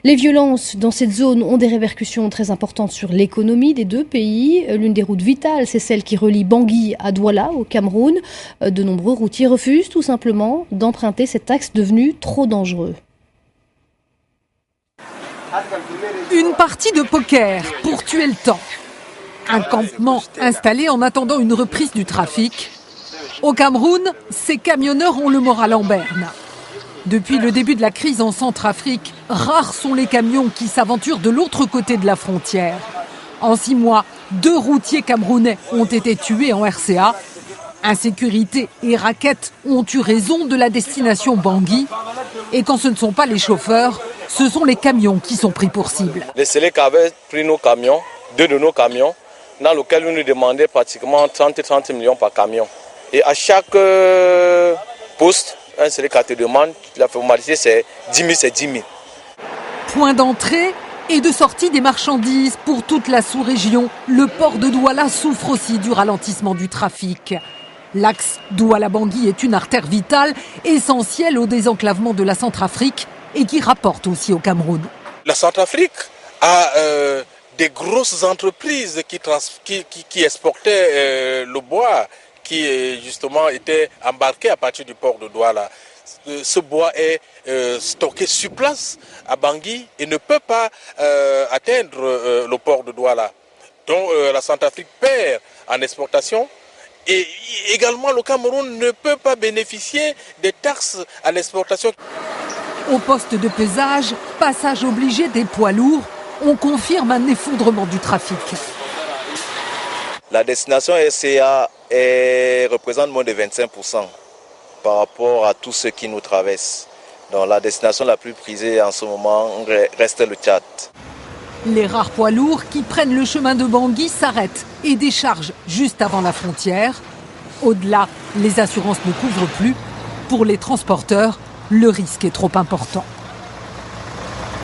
Les violences dans cette zone ont des répercussions très importantes sur l'économie des deux pays. L'une des routes vitales, c'est celle qui relie Bangui à Douala, au Cameroun. De nombreux routiers refusent tout simplement d'emprunter cet axe devenu trop dangereux. Une partie de poker pour tuer le temps. Un campement installé en attendant une reprise du trafic. Au Cameroun, ces camionneurs ont le moral en berne. Depuis le début de la crise en Centrafrique, rares sont les camions qui s'aventurent de l'autre côté de la frontière. En 6 mois, 2 routiers camerounais ont été tués en RCA. Insécurité et raquettes ont eu raison de la destination Bangui. Et quand ce ne sont pas les chauffeurs, ce sont les camions qui sont pris pour cible. Les Séléc avaient pris nos camions, 2 de nos camions, dans lesquels nous demandaient pratiquement 30 millions par camion. Et à chaque poste, un Séléc te demande, la formalité c'est 10 000, c'est 10 000. Point d'entrée et de sortie des marchandises pour toute la sous-région. Le port de Douala souffre aussi du ralentissement du trafic. L'axe Douala-Bangui est une artère vitale, essentielle au désenclavement de la Centrafrique et qui rapporte aussi au Cameroun. La Centrafrique a des grosses entreprises qui exportaient le bois, qui justement était embarqué à partir du port de Douala. Ce bois est stocké sur place à Bangui et ne peut pas atteindre le port de Douala. Donc la Centrafrique perd en exportation et également le Cameroun ne peut pas bénéficier des taxes à l'exportation. Au poste de pesage, passage obligé des poids lourds, on confirme un effondrement du trafic. La destination RCA représente moins de 25% par rapport à tout ce qui nous traverse. Donc la destination la plus prisée en ce moment reste le Tchad. Les rares poids lourds qui prennent le chemin de Bangui s'arrêtent et déchargent juste avant la frontière. Au-delà, les assurances ne couvrent plus. Pour les transporteurs, le risque est trop important.